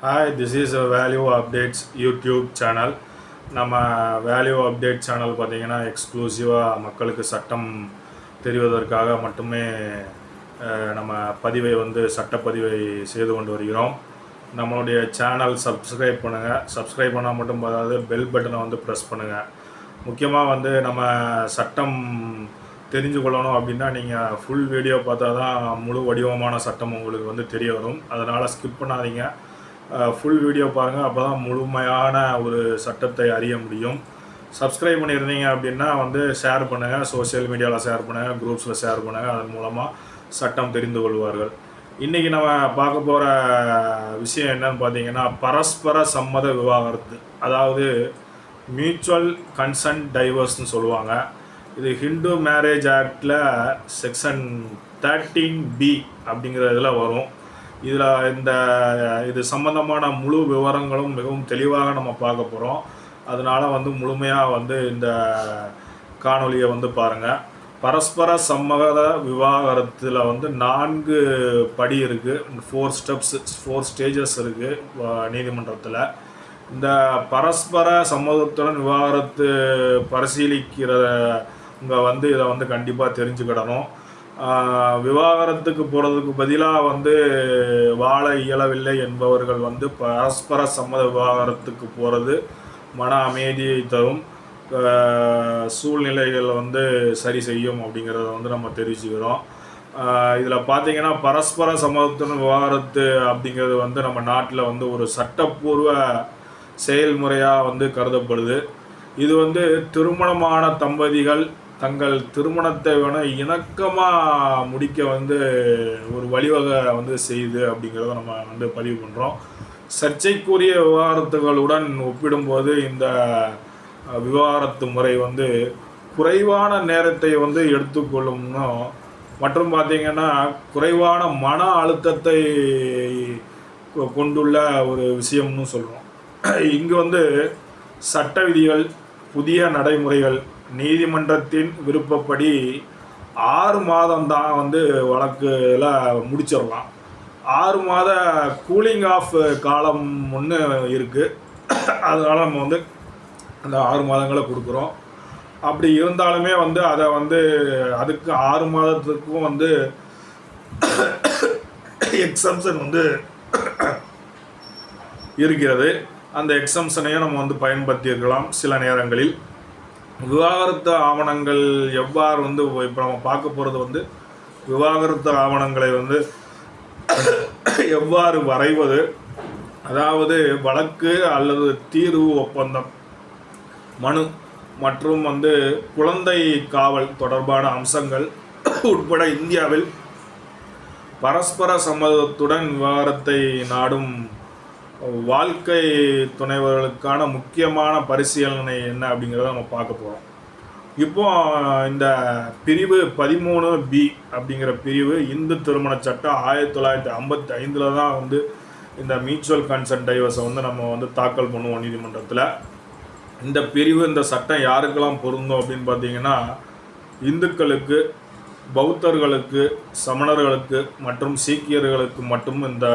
Hi, this is a Value Updates YouTube channel. நம்ம value update channel பார்த்திங்கன்னா எக்ஸ்க்ளூசிவாக மக்களுக்கு சட்டம் தெரிவதற்காக மட்டுமே நம்ம பதிவை சட்டப்பதிவை செய்து கொண்டு வருகிறோம். நம்மளுடைய சேனல் சப்ஸ்கிரைப் பண்ணுங்கள். சப்ஸ்கிரைப் பண்ணால் மட்டும் அதாவது பெல் பட்டனை ப்ரெஸ் பண்ணுங்கள். முக்கியமாக நம்ம சட்டம் தெரிஞ்சு கொள்ளணும் அப்படின்னா நீங்கள் ஃபுல் வீடியோ பார்த்தா தான் முழு வடிவமான சட்டம் உங்களுக்கு தெரிய வரும். அதனால் ஸ்கிப் பண்ணாதீங்க, ஃபுல் வீடியோ பாருங்கள். அப்போ தான் முழுமையான ஒரு சட்டத்தை அறிய முடியும். சப்ஸ்கிரைப் பண்ணியிருந்தீங்க அப்படின்னா ஷேர் பண்ணுங்கள், சோஷியல் மீடியாவில் ஷேர் பண்ணுங்கள், குரூப்ஸில் ஷேர் பண்ணுங்கள். அதன் மூலமாக சட்டம் தெரிந்து கொள்வார்கள். இன்றைக்கி நம்ம பார்க்க போகிற விஷயம் என்னன்னு பார்த்தீங்கன்னா, பரஸ்பர சம்மத விவாகரத்து, அதாவது மியூச்சுவல் கன்சன்ட் டைவர்ஸ்னு சொல்லுவாங்க. இது ஹிந்து மேரேஜ் ஆக்டில் செக்ஷன் 13B அப்படிங்கிற இதில் வரும். இது சம்பந்தமான முழு விவரங்களும் மிகவும் தெளிவாக நம்ம பார்க்க போகிறோம். அதனால் முழுமையாக இந்த காணொலியை பாருங்கள். பரஸ்பர சம்மத விவாகரத்தில் 4 படி இருக்குது, 4 ஸ்டெப்ஸ், 4 ஸ்டேஜஸ் இருக்குது நீதிமன்றத்தில். இந்த பரஸ்பர சம்மதத்துடன் விவாகரத்து பரிசீலிக்கிறவங்க இதை கண்டிப்பாக தெரிஞ்சுக்கிடணும். விவாகரத்துக்கு போகிறதுக்கு பதிலாக வாழ இயலவில்லை என்பவர்கள் பரஸ்பர சம்மத விவாகரத்துக்கு போகிறது மன அமைதியை தரும், சூழ்நிலைகள் சரி செய்யும் அப்படிங்கிறத நம்ம தெரிவிச்சுக்கிறோம். இதில் பார்த்திங்கன்னா பரஸ்பர சம்மதத்துடன் விவாகரத்து அப்படிங்கிறது நம்ம நாட்டில் ஒரு சட்டப்பூர்வ செயல்முறையாக கருதப்படுது. இது திருமணமான தம்பதிகள் தங்கள் திருமணத்தை இணக்கமாக முடிக்க ஒரு வழிவகை செய்யுது அப்படிங்கிறத நம்ம பதிவு பண்ணுறோம். சர்ச்சைக்குரிய விவாகரத்துகளுடன் ஒப்பிடும்போது இந்த விவாகரத்து முறை குறைவான நேரத்தை எடுத்துக்கொள்ளும்னும் மற்றும் பார்த்திங்கன்னா குறைவான மன அழுத்தத்தை கொண்டுள்ள ஒரு விஷயம்னு சொல்கிறோம். இங்கு சட்ட விதிகள், புதிய நடைமுறைகள், நீதிமன்றத்தின் விருப்பப்படி 6 மாதம்தான் வழக்கில் முடிச்சிடலாம். 6 மாத கூலிங் ஆஃப் காலம் ஒன்று இருக்குது. அதனால் நம்ம அந்த 6 மாதங்களை கொடுக்குறோம். அப்படி இருந்தாலுமே அதை அதுக்கு 6 மாதத்துக்கும் எக்ஸம்ஷன் இருக்கிறது. அந்த எக்ஸம்ஷனையும் நம்ம பயன்படுத்தியிருக்கலாம் சில நேரங்களில். விவாகரத்து ஆவணங்கள் எவ்வாறு இப்போ நம்ம பார்க்க போகிறது விவாகரத்து ஆவணங்களை எவ்வாறு வரைவது, அதாவது வழக்கு அல்லது தீர்வு ஒப்பந்தம், மனு மற்றும் குழந்தை காவல் தொடர்பான அம்சங்கள் உட்பட இந்தியாவில் பரஸ்பர சம்மதத்துடன் விவாகரத்தை நாடும் வாழ்க்கை துணைவர்களுக்கான முக்கியமான பரிசீலனை என்ன அப்படிங்கிறத நம்ம பார்க்க போகிறோம். இப்போ இந்த பிரிவு 13B அப்படிங்கிற பிரிவு இந்து திருமண சட்டம் 1955 தான் இந்த மியூச்சுவல் கன்சன்ட் டைவர்ஸை நம்ம தாக்கல் பண்ணுவோம் நீதிமன்றத்தில். இந்த பிரிவு, இந்த சட்டம் யாருக்கெல்லாம் பொருந்தும் அப்படின்னு பார்த்தீங்கன்னா, இந்துக்களுக்கு, பௌத்தர்களுக்கு, சமணர்களுக்கு மற்றும் சீக்கியர்களுக்கு மட்டும் இந்த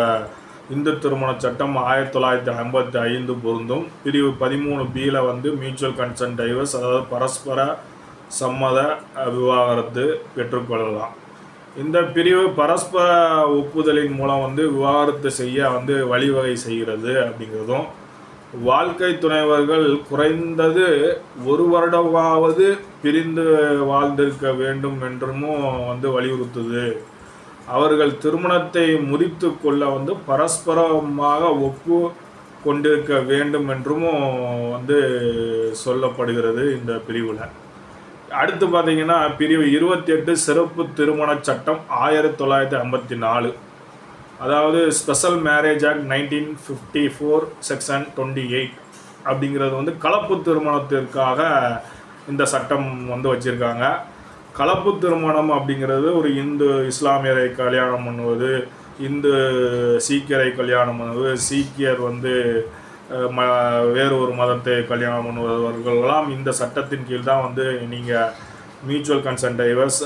இந்து திருமண சட்டம் 1955 பொருந்தும். பிரிவு 13Bயில் மியூச்சுவல் கன்சன்ட் டைவர்ஸ், அதாவது பரஸ்பர சம்மத விவாகரத்து பெற்றுக்கொள்ளலாம். இந்த பிரிவு பரஸ்பர ஒப்புதலின் மூலம் விவாகரத்து செய்ய வழிவகை செய்கிறது அப்படிங்கிறதும், வாழ்க்கை துணைவர்கள் குறைந்தது 1 வருடமாவது பிரிந்து வாழ்ந்திருக்க வேண்டும் என்றும் வலியுறுத்துது. அவர்கள் திருமணத்தை முறித்து கொள்ள பரஸ்பரமாக ஒப்பு கொண்டிருக்க வேண்டும் என்றும் சொல்லப்படுகிறது இந்த பிரிவில். அடுத்து பார்த்திங்கன்னா பிரிவு 28 சிறப்பு திருமண சட்டம் 1954, அதாவது ஸ்பெஷல் மேரேஜ் ஆக்ட் 1954 செக்ஷன் 28 அப்படிங்கிறது கலப்பு திருமணத்திற்காக இந்த சட்டம் வச்சுருக்காங்க. கலப்பு திருமணம் அப்படிங்கிறது ஒரு இந்து இஸ்லாமியரை கல்யாணம் பண்ணுவது, இந்து சீக்கியரை கல்யாணம் பண்ணுவது, சீக்கியர் வேறு ஒரு மதத்தை கல்யாணம் பண்ணுவவர்களெல்லாம் இந்த சட்டத்தின் கீழ் தான் நீங்கள் மியூச்சுவல் கன்சன்ட் டைவர்ஸ்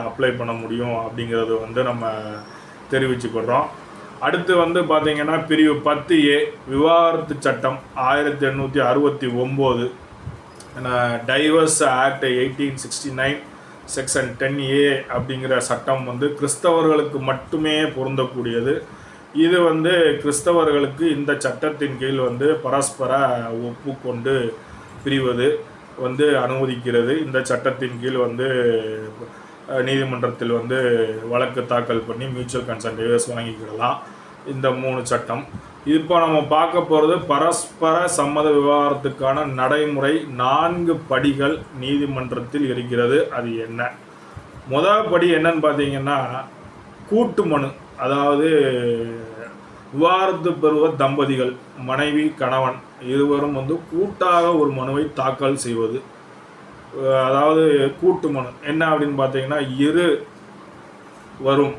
அப்ளை பண்ண முடியும் அப்படிங்கிறது நம்ம தெரிவிச்சுக்கிறோம். அடுத்து வந்து பார்த்தீங்கன்னா பிரிவு 10A விவாகரத்து சட்டம் 1869, டைவர்ஸ் ஆக்ட் 1869 செக்ஷன் 10A அப்படிங்கிற சட்டம் வந்து கிறிஸ்தவர்களுக்கு மட்டுமே பொருந்தக்கூடியது. இது வந்து கிறிஸ்தவர்களுக்கு இந்த சட்டத்தின் கீழ் வந்து பரஸ்பர ஒப்புக்கொண்டு பிரிவது வந்து அனுமதிக்கிறது. இந்த சட்டத்தின் கீழ் வந்து நீதிமன்றத்தில் வந்து வழக்கு தாக்கல் பண்ணி மியூச்சுவல் கன்சென்ட் டிவோர்ஸ் வாங்கிக்கிடலாம். இந்த 3 சட்டம். இப்போ நம்ம பார்க்க போகிறது பரஸ்பர சம்மத விவாகரத்துக்கான நடைமுறை 4 படிகள் நீதிமன்றத்தில் இருக்கிறது. அது என்ன? முதல் படி என்னன்னு பார்த்தீங்கன்னா கூட்டு மனு. அதாவது விவாகரத்து பெறுவர் தம்பதிகள் மனைவி கணவன் இருவரும் வந்து கூட்டாக ஒரு மனுவை தாக்கல் செய்வது. அதாவது கூட்டு மனு என்ன அப்படின்னு பார்த்தீங்கன்னா வரும்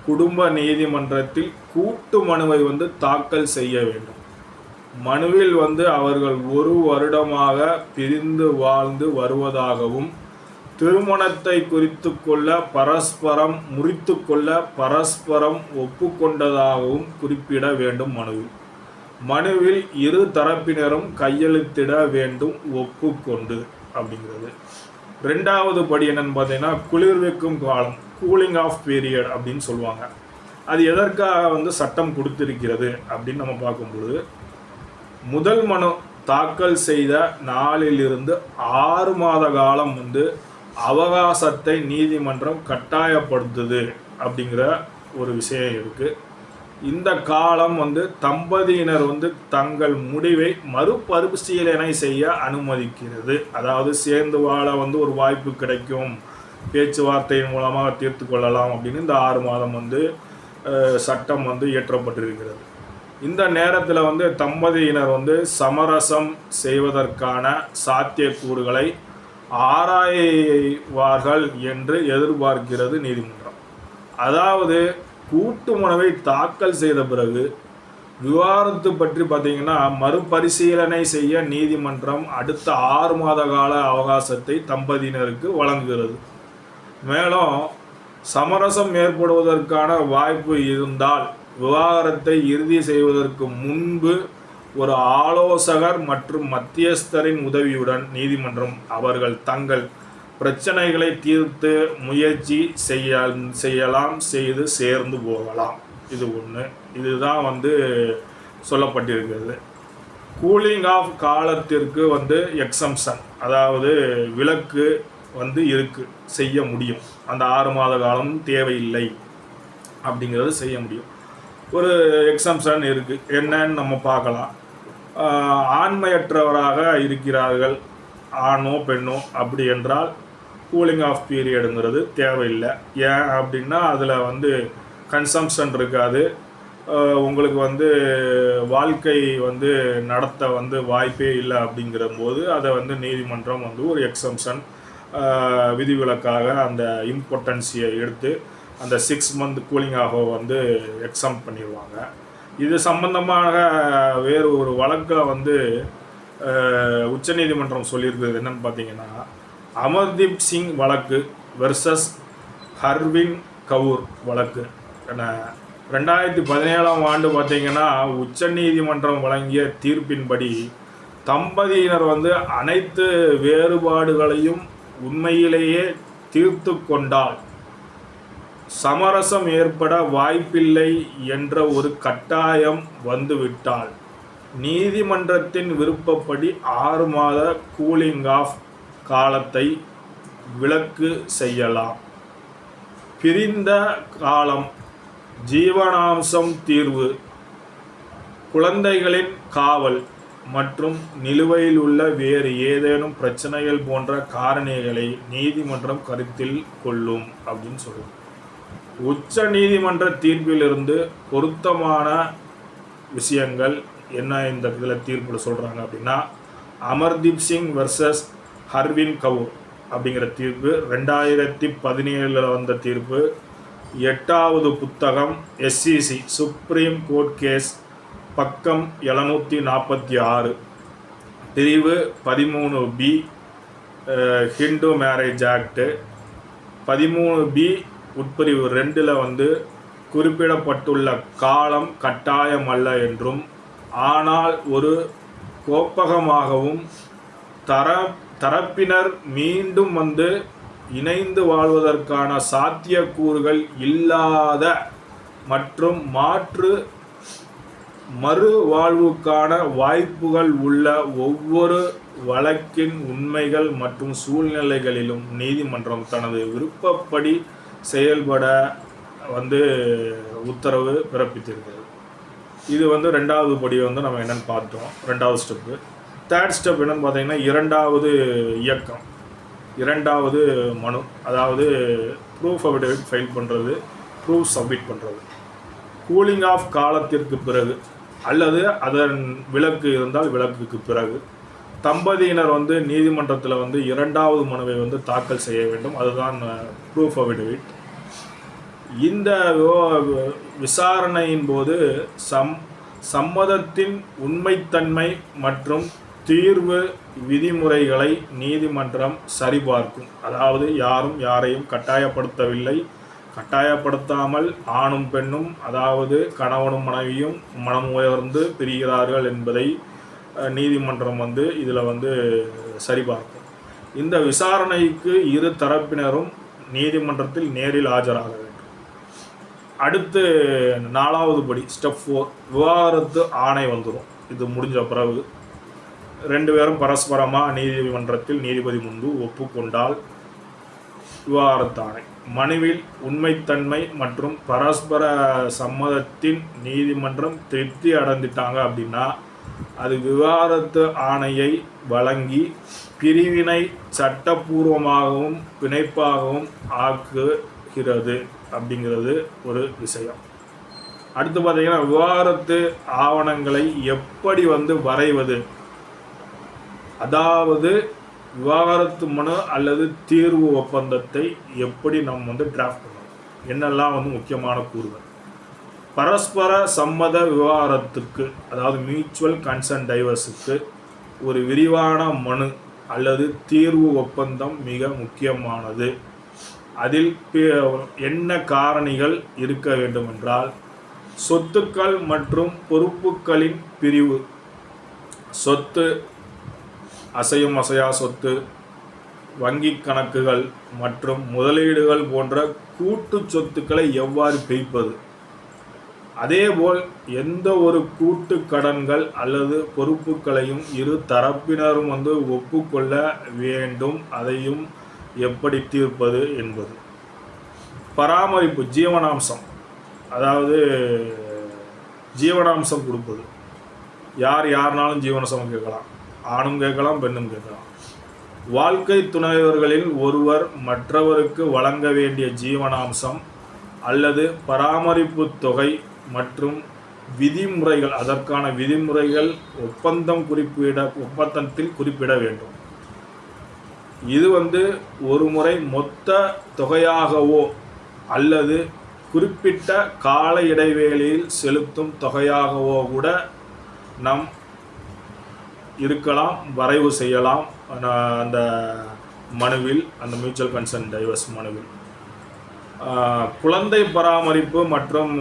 குடும்ப நீதிமன்றத்தில் கூட்டு மனுவை வந்து தாக்கல் செய்ய வேண்டும். மனுவில் வந்து அவர்கள் 1 வருடமாக பிரிந்து வாழ்ந்து வருவதாகவும் திருமணத்தை குறித்து கொள்ள பரஸ்பரம் முறித்து கொள்ள பரஸ்பரம் ஒப்புக்கொண்டதாகவும் குறிப்பிட வேண்டும். மனுவில் 2 தரப்பினரும் கையெழுத்திட வேண்டும் ஒப்புக்கொண்டு அப்படிங்கிறது. 2வது படி என்னன்னு பார்த்தீங்கன்னா குளிர்விக்கும் காலம், கூலிங் ஆஃப் பீரியட் அப்படின்னு சொல்லுவாங்க. அது எதற்காக வந்து சட்டம் கொடுத்திருக்கிறது அப்படின்னு நம்ம பார்க்கும்பொழுது, முதல் மனு தாக்கல் செய்த நாளிலிருந்து 6 மாத காலம் வந்து அவகாசத்தை நீதிமன்றம் கட்டாயப்படுத்துது அப்படிங்கிற ஒரு விஷயம் இருக்குது. இந்த காலம் வந்து தம்பதியினர் வந்து தங்கள் முடிவை மறுபரிசீலனை செய்ய அனுமதிக்கிறது. அதாவது சேர்ந்து வாழ வந்து ஒரு வாய்ப்பு கிடைக்கும், பேச்சுவார்த்தையின் மூலமாக தீர்த்து கொள்ளலாம் அப்படின்னு இந்த 6 மாதம் வந்து சட்டம் வந்து இயற்றப்பட்டிருக்கிறது. இந்த நேரத்தில் வந்து தம்பதியினர் வந்து சமரசம் செய்வதற்கான சாத்தியக்கூறுகளை ஆராய்வார்கள் என்று எதிர்பார்க்கிறது நீதிமன்றம். அதாவது கூட்டு மனுவை தாக்கல் செய்த பிறகு விவாகரத்து பற்றி பார்த்தீங்கன்னா மறுபரிசீலனை செய்ய நீதிமன்றம் அடுத்த 6 மாத கால அவகாசத்தை தம்பதியினருக்கு வழங்குகிறது. மேலும் சமரசம் ஏற்படுவதற்கான வாய்ப்பு இருந்தால் விவாகரத்தை இறுதி செய்வதற்கு முன்பு ஒரு ஆலோசகர் மற்றும் மத்தியஸ்தரின் உதவியுடன் நீதிமன்றம் அவர்கள் தங்கள் பிரச்சனைகளை தீர்த்து முயற்சி செய்யலாம், செய்து சேர்ந்து போகலாம். இது ஒன்று. இதுதான் வந்து சொல்லப்பட்டிருக்கிறது. கூலிங் ஆஃப் காலத்திற்கு வந்து எக்ஸம்ஷன், அதாவது விலக்கு வந்து செய்ய முடியும். அந்த 6 மாத காலம் தேவையில்லை அப்படிங்கிறது செய்ய முடியும். ஒரு எக்ஸம்ஷன் இருக்குது. என்னன்னு நம்ம பார்க்கலாம். ஆண்மையற்றவராக இருக்கிறார்கள், ஆணோ பெண்ணோ, அப்படி என்றால் கூலிங் ஆஃப் பீரியடுங்கிறது தேவையில்லை. ஏன் அப்படின்னா அதில் வந்து கன்சம்ஷன் இருக்காது. உங்களுக்கு வந்து வாழ்க்கை வந்து நடத்த வந்து வாய்ப்பே இல்லை அப்படிங்கிற போது அதை வந்து நீதிமன்றம் வந்து ஒரு எக்ஸம்ஷன் விதிவிலக்காக அந்த இம்பார்ட்டன்ஸியை எடுத்து அந்த 6 மந்த் கூலிங் ஆஃபை வந்து எக்ஸம் பண்ணிடுவாங்க. இது சம்பந்தமாக வேறு ஒரு வழக்கில் வந்து உச்சநீதிமன்றம் சொல்லியிருக்கிறது என்னன்னு பார்த்தீங்கன்னா, அமர்தீப் சிங் வழக்கு வெர்சஸ் ஹர்வின் கவுர் வழக்கு. 2017ஆம் ஆண்டு பார்த்தீங்கன்னா உச்சநீதிமன்றம் வழங்கிய தீர்ப்பின்படி தம்பதியினர் வந்து அனைத்து வேறுபாடுகளையும் உண்மையிலேயே தீர்த்து கொண்டால் சமரசம் ஏற்பட வாய்ப்பில்லை என்ற ஒரு கட்டாயம் வந்துவிட்டால் நீதிமன்றத்தின் விருப்பப்படி 6 மாத கூலிங் ஆஃப் காலத்தை விலக்கு செய்யலாம். பிரிந்த காலம், ஜீவனாம்சம் தீர்வு, குழந்தைகளின் காவல் மற்றும் நிலுவையில் உள்ள வேறு ஏதேனும் பிரச்சனைகள் போன்ற காரணிகளை நீதிமன்றம் கருத்தில் கொள்ளும் அப்படின்னு சொல்லுவோம். உச்ச நீதிமன்ற தீர்ப்பிலிருந்து பொருத்தமான விஷயங்கள் என்ன இந்த இதில் தீர்ப்பில் சொல்கிறாங்க அப்படின்னா, அமர்தீப் சிங் வெர்சஸ் ஹர்வின் கவுர் அப்படிங்கிற தீர்ப்பு 2017 வந்த தீர்ப்பு. 8வது புத்தகம் SCC சுப்ரீம் கோர்ட் கேஸ் பக்கம் 746 பிரிவு 13B Hindu marriage act 13B உட்பிரிவு 2ல் வந்து குறிப்பிடப்பட்டுள்ள காலம் கட்டாயமல்ல என்றும், ஆனால் ஒரு கோப்பகமாகவும் தரப்பினர் மீண்டும் வந்து இணைந்து வாழ்வதற்கான சாத்தியக்கூறுகள் இல்லாத மற்றும் மறு வாழ்வுக்கான வாய்ப்புகள் உள்ள ஒவ்வொரு வழக்கின் உண்மைகள் மற்றும் சூழ்நிலைகளிலும் நீதிமன்றம் தனது விருப்பப்படி செயல்பட வந்து உத்தரவு பிறப்பித்திருக்கிறது. இது வந்து ரெண்டாவது படி வந்து நம்ம என்னென்னு பார்த்தோம், ரெண்டாவது ஸ்டெப்பு. தேர்ட் ஸ்டெப் என்னென்னு பார்த்தீங்கன்னா, இரண்டாவது இயக்கம், இரண்டாவது மனு, அதாவது ப்ரூஃப் அஃபிடவிட் ஃபைல் பண்ணுறது, ப்ரூஃப் சப்மிட் பண்ணுறது. கூலிங் ஆஃப் காலத்திற்கு பிறகு அல்லது அதன் விலக்கு இருந்தால் விலக்குக்கு பிறகு தம்பதியினர் வந்து நீதிமன்றத்தில் வந்து இரண்டாவது மனுவை வந்து தாக்கல் செய்ய வேண்டும். அதுதான் ப்ரூஃப் அஃபிடவிட். இந்த விசாரணையின் போது சம்மதத்தின் உண்மைத்தன்மை மற்றும் தீர்வு விதிமுறைகளை நீதிமன்றம் சரிபார்க்கும். அதாவது யாரும் யாரையும் கட்டாயப்படுத்தவில்லை, கட்டாயப்படுத்தாமல் ஆணும் பெண்ணும், அதாவது கணவனும் மனைவியும் மனம் உயர்ந்து பிரிகிறார்கள் என்பதை நீதிமன்றம் வந்து இதில் வந்து சரிபார்க்கும். இந்த விசாரணைக்கு இரு தரப்பினரும் நீதிமன்றத்தில் நேரில் ஆஜராக வேண்டும். அடுத்து நாலாவது படி ஸ்டெப் 4, விவாகரத்து ஆணை வந்துடும். இது முடிஞ்ச பிறகு 2 பேரும் பரஸ்பரமாக நீதிமன்றத்தில் நீதிபதி முன்பு ஒப்புக்கொண்டால் விவாகரத்து ஆணை. மனுவில் உண்மைத்தன்மை மற்றும் பரஸ்பர சம்மதத்தின் நீதிமன்றம் திருப்தி அடைந்துட்டாங்க அப்படின்னா அது விவாகரத்து ஆணையை வழங்கி பிரிவினை சட்டப்பூர்வமாகவும் பிணைப்பாகவும் ஆக்குகிறது அப்படிங்கிறது ஒரு விஷயம். அடுத்து பார்த்தீங்கன்னா, விவாகரத்து ஆவணங்களை எப்படி வந்து வரைவது, அதாவது விவாகரத்து மனு அல்லது தீர்வு ஒப்பந்தத்தை எப்படி நம்ம வந்து டிராஃப்ட் பண்ணணும், என்னெல்லாம் வந்து முக்கியமான கூறுகள். பரஸ்பர சம்மத விவாகரத்துக்கு, அதாவது மியூச்சுவல் கன்சென்ட் டைவர்ஸுக்கு ஒரு விரிவான மனு அல்லது தீர்வு ஒப்பந்தம் மிக முக்கியமானது. அதில் என்ன காரணிகள் இருக்க வேண்டும் என்றால், சொத்துக்கள் மற்றும் பொறுப்புகளின் பிரிவு, சொத்து, அசையும் அசையா சொத்து, வங்கி கணக்குகள் மற்றும் முதலீடுகள் போன்ற கூட்டு சொத்துக்களை எவ்வாறு பிரிப்பது, அதேபோல் எந்த ஒரு கூட்டு கடன்கள் அல்லது பொறுப்புகளையும் இரு தரப்பினரும் வந்து ஒப்புக்கொள்ள வேண்டும், அதையும் எப்படி தீர்ப்பது என்பது. பராமரிப்பு, ஜீவனாம்சம், அதாவது ஜீவனாம்சம் கொடுப்பது. யாருனாலும் ஜீவனாம்சம் கேட்கலாம், ஆணும் கேட்கலாம், பெண்ணும் கேட்கலாம். வாழ்க்கை துணைவர்களில் ஒருவர் மற்றவருக்கு வழங்க வேண்டிய ஜீவனாம்சம் அல்லது பராமரிப்பு தொகை மற்றும் விதிமுறைகள், அதற்கான விதிமுறைகள் ஒப்பந்தத்தில் குறிப்பிட வேண்டும். இது வந்து ஒரு முறை மொத்த தொகையாகவோ அல்லது குறிப்பிட்ட கால இடைவேளையில் செலுத்தும் தொகையாகவோ கூட நாம் இருக்கலாம், வரைவு செய்யலாம் அந்த மனுவில், அந்த மியூச்சுவல் கன்சென்ட் டைவர்ஸ் மனுவில். குழந்தை பராமரிப்பு மற்றும்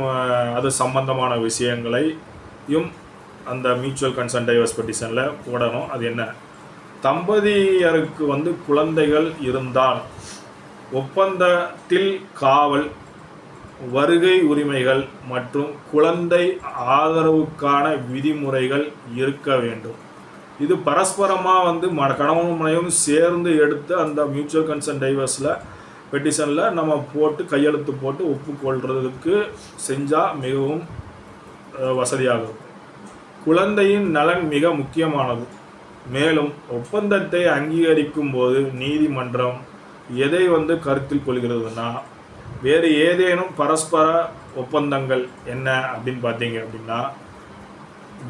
அது சம்பந்தமான விஷயங்களையும் அந்த மியூச்சுவல் கன்சென்ட் டைவர்ஸ் பெட்டிஷனில் போடணும். அது என்ன, தம்பதியருக்கு வந்து குழந்தைகள் இருந்தால் ஒப்பந்தத்தில் காவல், வருகை உரிமைகள் மற்றும் குழந்தை ஆதரவுக்கான விதிமுறைகள் இருக்க வேண்டும். இது பரஸ்பரமாக வந்து கணவனும் மனைவியும் சேர்ந்து எடுத்து அந்த மியூச்சுவல் கன்சென்ட் டைவர்ஸில் பெட்டிஷனில் நம்ம போட்டு கையெழுத்து போட்டு ஒப்புக்கொள்கிறதுக்கு செஞ்சால் மிகவும் வசதியாக இருக்கும். குழந்தையின் நலன் மிக முக்கியமானது. மேலும் ஒப்பந்தத்தை அங்கீகரிக்கும் போது நீதிமன்றம் எதை வந்து கருத்தில் கொள்கிறதுனா, வேறு ஏதேனும் பரஸ்பர ஒப்பந்தங்கள் என்ன அப்படின்னு பார்த்தீங்க அப்படின்னா,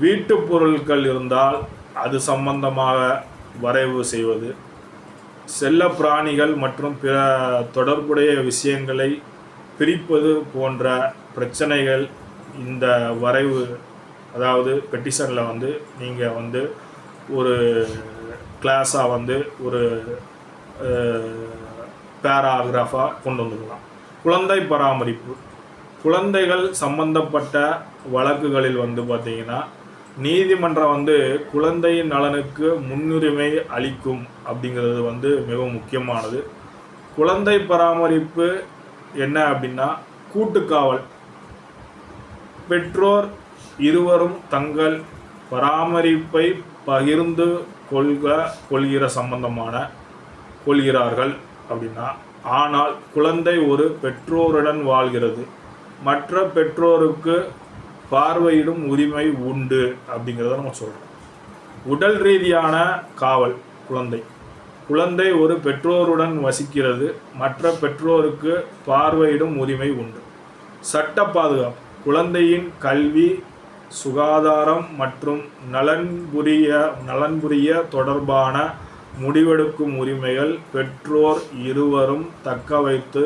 வீட்டு பொருட்கள் இருந்தால் அது சம்பந்தமாக வரைவு செய்வது, செல்ல பிராணிகள் மற்றும் பிற தொடர்புடைய விஷயங்களை பிரிப்பது போன்ற பிரச்சனைகள் இந்த வரைவு, அதாவது பெட்டிஷனில் வந்து நீங்கள் வந்து ஒரு கிளாஸாக வந்து ஒரு பேராகிராஃபாக கொண்டு வந்துக்கலாம். குழந்தை பராமரிப்பு, குழந்தைகள் சம்பந்தப்பட்ட வழக்குகளில் பார்த்திங்கன்னா நீதிமன்றம் குழந்தையின் நலனுக்கு முன்னுரிமை அளிக்கும் அப்படிங்கிறது மிகவும் முக்கியமானது. குழந்தை பராமரிப்பு என்ன அப்படின்னா கூட்டுக்காவல். பெற்றோர் இருவரும் தங்கள் பராமரிப்பை பகிர்ந்து கொள்கிறார்கள் அப்படின்னா, ஆனால் குழந்தை ஒரு பெற்றோருடன் வாழ்கிறது, மற்ற பெற்றோருக்கு பார்வையிடும் உரிமை உண்டு அப்படிங்கிறத நம்ம சொல்கிறோம். உடல் ரீதியான காவல். குழந்தை ஒரு பெற்றோருடன் வசிக்கிறது, மற்ற பெற்றோருக்கு பார்வையிடும் உரிமை உண்டு. சட்ட பாதுகாப்பு. குழந்தையின் கல்வி, சுகாதாரம் மற்றும் நலன்புரிய தொடர்பான முடிவெடுக்கும் உரிமைகள் பெற்றோர் இருவரும் தக்க வைத்து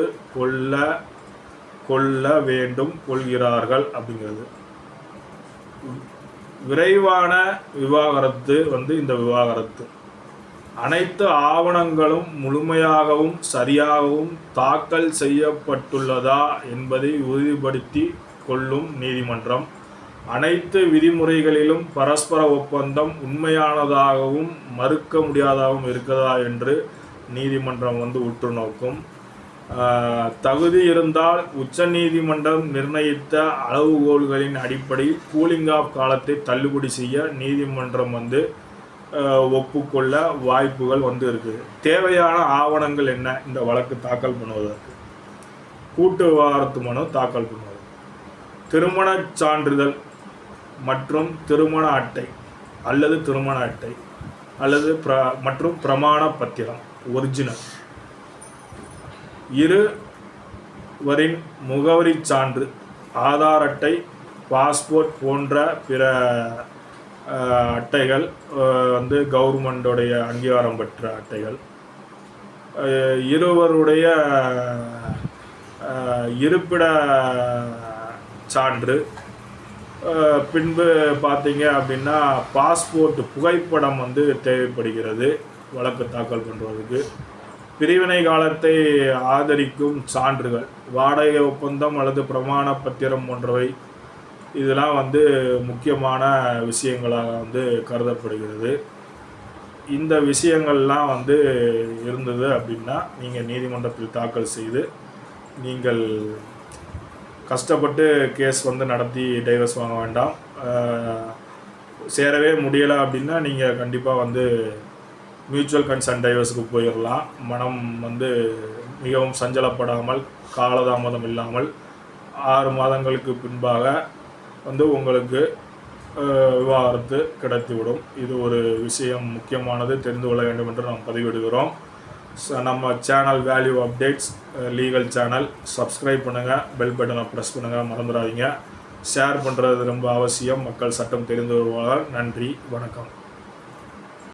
கொள்கிறார்கள் அப்படிங்கிறது. விரைவான விவாகரத்து இந்த விவாகரத்து அனைத்து ஆவணங்களும் முழுமையாகவும் சரியாகவும் தாக்கல் செய்யப்பட்டுள்ளதா என்பதை உறுதிப்படுத்தி கொள்ளும் நீதிமன்றம். அனைத்து விதிமுறைகளிலும் பரஸ்பர ஒப்பந்தம் உண்மையானதாகவும் மறுக்க முடியாததாகவும் இருக்கிறதா என்று நீதிமன்றம் உற்று நோக்கும். தகுதி இருந்தால் உச்ச நீதிமன்றம் நிர்ணயித்த அளவுகோல்களின் அடிப்படையில் கூலிங் ஆஃப் காலத்தை தள்ளுபடி செய்ய நீதிமன்றம் ஒப்புக்கொள்ள வாய்ப்புகள் இருக்குது. தேவையான ஆவணங்கள் என்ன இந்த வழக்கு தாக்கல் பண்ணுவதற்கு? கூட்டு விவாகரத்து மனு தாக்கல் பண்ணுவது, திருமணச் சான்றிதழ் மற்றும் திருமண அட்டை மற்றும் பிரமாண பத்திரம் ஒரிஜினல், இருவரின் முகவரி சான்று, ஆதார் அட்டை, பாஸ்போர்ட் போன்ற பிற அட்டைகள் கவர்மெண்டோடைய அங்கீகாரம் பெற்ற அட்டைகள், இருவருடைய இருப்பிட சான்று, பின்பு பார்த்தீங்க அப்படின்னா பாஸ்போர்ட் புகைப்படம் தேவைப்படுகிறது வழக்கு தாக்கல் பண்ணுறதுக்கு. பிரிவினை காலத்தை ஆதரிக்கும் சான்றுகள், வாடகை ஒப்பந்தம் அல்லது பிரமாண பத்திரம் போன்றவை இதெல்லாம் முக்கியமான விஷயங்களாக கருதப்படுகிறது. இந்த விஷயங்கள்லாம் இருந்தது அப்படின்னா நீங்கள் நீதிமன்றத்தில் தாக்கல் செய்து நீங்கள் கஷ்டப்பட்டு கேஸ் நடத்தி டைவர்ஸ் வாங்க வேண்டாம். சேரவே முடியலை அப்படின்னா நீங்கள் கண்டிப்பாக மியூச்சுவல் கன்சென்ட் டைவர்ஸுக்கு போயிடலாம். மனம் மிகவும் சஞ்சலப்படாமல் காலதாமதம் இல்லாமல் 6 மாதங்களுக்கு பின்பாக உங்களுக்கு விவாகரத்து கிடைத்துவிடும். இது ஒரு விஷயம் முக்கியமானது, தெரிந்து கொள்ள வேண்டும் என்று நாம் பதிவிடுகிறோம். நம்ம channel value updates legal channel subscribe பண்ணுங்கள், பெல் பட்டனை ப்ரெஸ் பண்ணுங்கள், மறந்துடாதீங்க. ஷேர் பண்ணுறது ரொம்ப அவசியம். மக்கள் சட்டம் தெரிந்து வருவார்கள். நன்றி, வணக்கம்.